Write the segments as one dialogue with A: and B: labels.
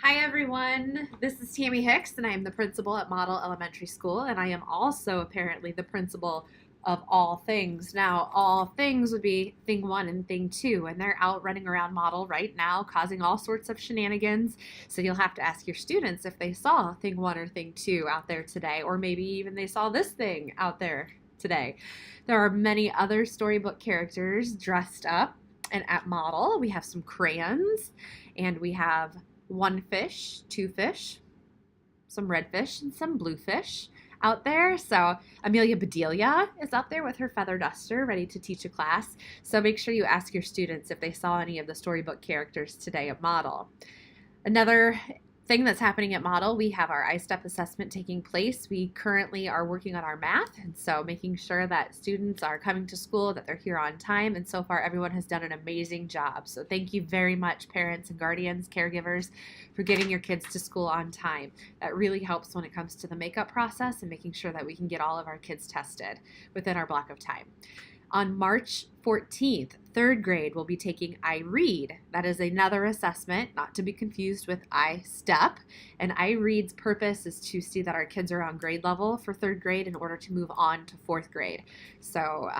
A: Hi everyone, this is Tammy Hicks and I am the principal at Model Elementary School, and I am also apparently the principal of All Things. Now, All Things would be Thing 1 and Thing 2, and they're out running around Model right now causing all sorts of shenanigans, so you'll have to ask your students if they saw Thing 1 or Thing 2 out there today, or maybe even they saw this thing out there today. There are many other storybook characters dressed up, and at Model we have some crayons, and we have one fish, two fish, some red fish, and some blue fish out there. So Amelia Bedelia is out there with her feather duster ready to teach a class. So make sure you ask your students if they saw any of the storybook characters today at Model. Another thing that's happening at Model, we have our I-STEP assessment taking place. We currently are working on our math, and so making sure that students are coming to school, that they're here on time, and so far everyone has done an amazing job. So thank you very much, parents and guardians, caregivers, for getting your kids to school on time. That really helps when it comes to the makeup process and making sure that we can get all of our kids tested within our block of time. On March 14th, third grade will be taking iRead. That is another assessment, not to be confused with I-STEP. And iRead's purpose is to see that our kids are on grade level for third grade in order to move on to fourth grade. So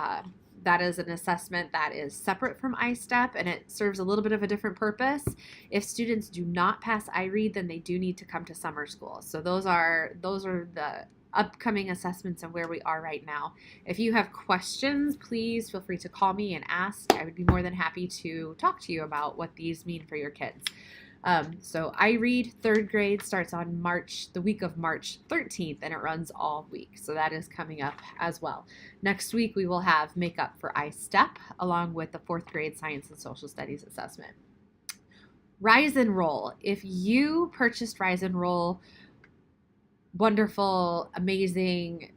A: that is an assessment that is separate from I-STEP, and it serves a little bit of a different purpose. If students do not pass iRead, then they do need to come to summer school. So those are the upcoming assessments and where we are right now. If you have questions, please feel free to call me and ask. I would be more than happy to talk to you about what these mean for your kids. So iRead third grade starts on the week of March 13th, and it runs all week. So that is coming up as well. Next week we will have makeup for I-STEP along with the fourth grade science and social studies assessment. Rise and Roll. If you purchased Rise and Roll, wonderful, amazing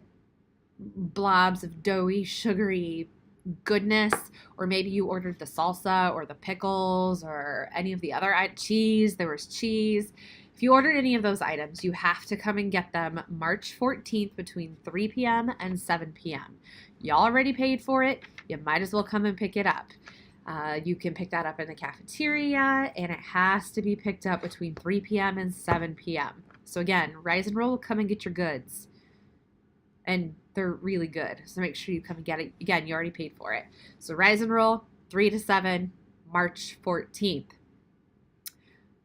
A: blobs of doughy, sugary goodness, or maybe you ordered the salsa or the pickles or any of the other cheese. There was cheese. If you ordered any of those items, you have to come and get them March 14th between 3 p.m. and 7 p.m. You already paid for it. You might as well come and pick it up. You can pick that up in the cafeteria, and it has to be picked up between 3 p.m. and 7 p.m. So again, Rise and Roll will come and get your goods. And they're really good. So make sure you come and get it. Again, you already paid for it. So Rise and Roll, 3 to 7, March 14th.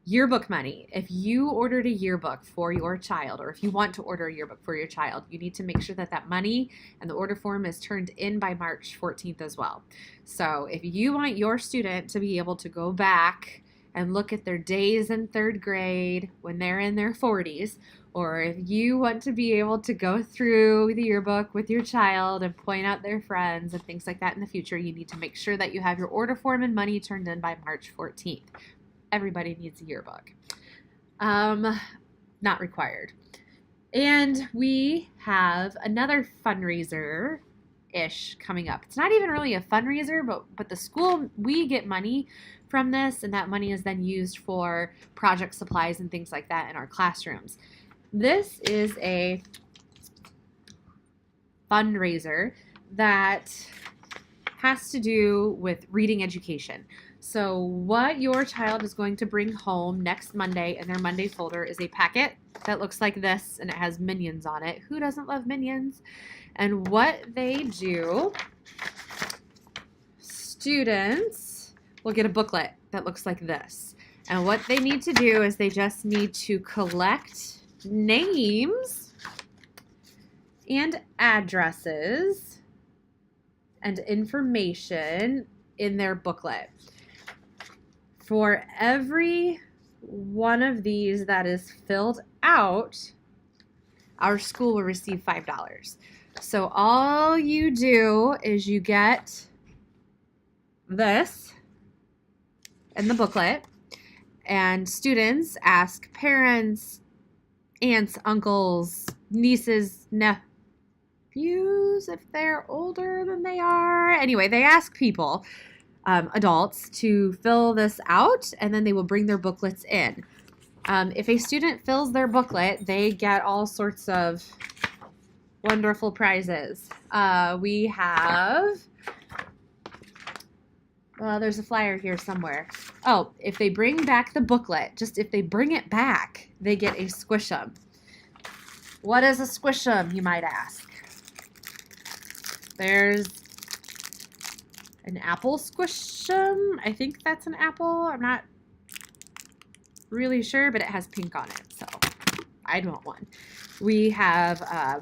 A: Yearbook money. If you ordered a yearbook for your child, or if you want to order a yearbook for your child, you need to make sure that that money and the order form is turned in by March 14th as well. So if you want your student to be able to go back and look at their days in third grade when they're in their 40s, or if you want to be able to go through the yearbook with your child and point out their friends and things like that in the future, you need to make sure that you have your order form and money turned in by March 14th. Everybody needs a yearbook. Not required. And we have another fundraiser-ish coming up. It's not even really a fundraiser, but the school, we get money from this, and that money is then used for project supplies and things like that in our classrooms. This is a fundraiser that has to do with reading education. So what your child is going to bring home next Monday in their Monday folder is a packet that looks like this, and it has Minions on it. Who doesn't love Minions? And what they do, students will get a booklet that looks like this. And what they need to do is they just need to collect names and addresses and information in their booklet. For every one of these that is filled out, our school will receive $5. So all you do is you get this in the booklet, and students ask parents, aunts, uncles, nieces, nephews, if they're older than they are. Anyway, they ask people, adults, to fill this out, and then they will bring their booklets in. If a student fills their booklet, they get all sorts of wonderful prizes. We have Well, there's a flyer here somewhere. Oh, if they bring back the booklet, just if they bring it back, they get a Squish'em. What is a Squish'em, you might ask? There's an apple Squish'em. I think that's an apple. I'm not really sure, but it has pink on it, so I'd want one. We have, I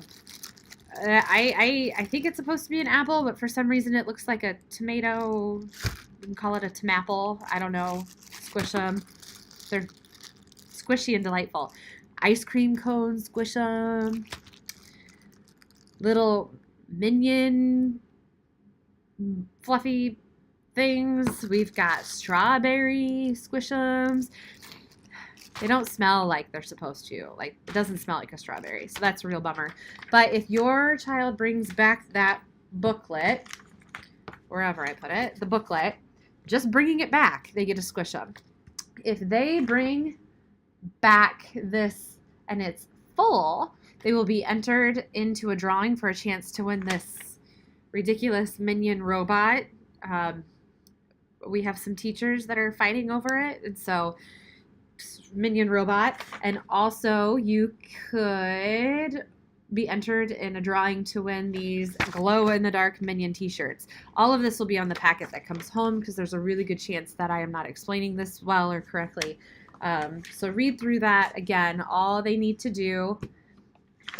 A: think it's supposed to be an apple, but for some reason it looks like a tomato. We can call it a tomapple. I don't know. Squish'em. They're squishy and delightful. Ice cream cones, Squish'em. Little minion fluffy things. We've got strawberry Squish'ems. They don't smell like they're supposed to. Like, it doesn't smell like a strawberry, so that's a real bummer. But if your child brings back that booklet, wherever I put it, the booklet, just bringing it back, they get a Squish'em. If they bring back this and it's full, they will be entered into a drawing for a chance to win this ridiculous minion robot. We have some teachers that are fighting over it, and so minion robot. And also you could be entered in a drawing to win these glow-in-the-dark minion t-shirts. All of this will be on the packet that comes home because there's a really good chance that I am not explaining this well or correctly. So read through that again. All they need to do,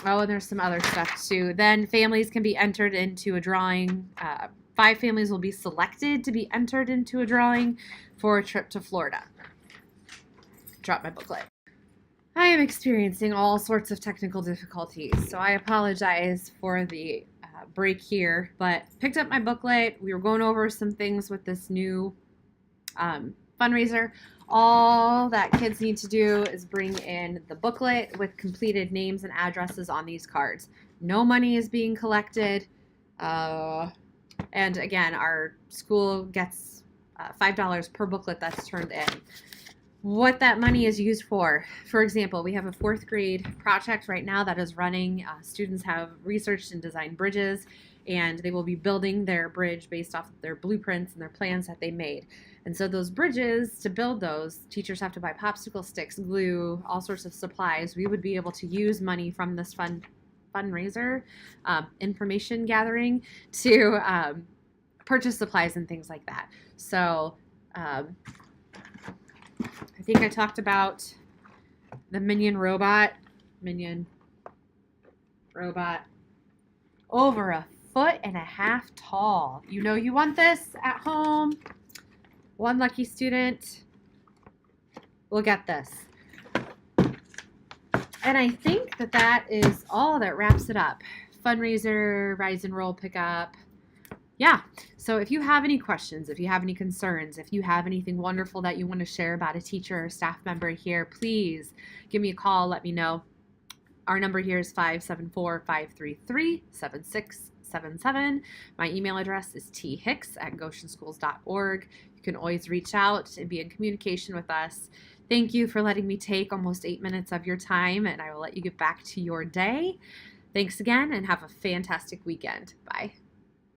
A: oh, and there's some other stuff too. Then families can be entered into a drawing. 5 families will be selected to be entered into a drawing for a trip to Florida. Drop my booklet. I am experiencing all sorts of technical difficulties, so I apologize for the break here, but picked up my booklet. We were going over some things with this new fundraiser. All that kids need to do is bring in the booklet with completed names and addresses on these cards. No money is being collected. And again, our school gets $5 per booklet that's turned in. What that money is used for example, we have a 4th grade project right now that is running. Students have researched and designed bridges, and they will be building their bridge based off of their blueprints and their plans that they made. And so those bridges, to build those, teachers have to buy popsicle sticks, glue, all sorts of supplies. We would be able to use money from this fundraiser, information gathering, to purchase supplies and things like that. So I think I talked about the minion robot, over 1.5 feet tall. You know you want this at home. One lucky student will get this. And I think that is all that wraps it up. Fundraiser, Rise and Roll pickup. Yeah, so if you have any questions, if you have any concerns, if you have anything wonderful that you want to share about a teacher or staff member here, please give me a call, let me know. Our number here is 574-533-7677. My email address is thicks@goshenschools.org. You can always reach out and be in communication with us. Thank you for letting me take almost 8 minutes of your time, and I will let you get back to your day. Thanks again, and have a fantastic weekend. Bye.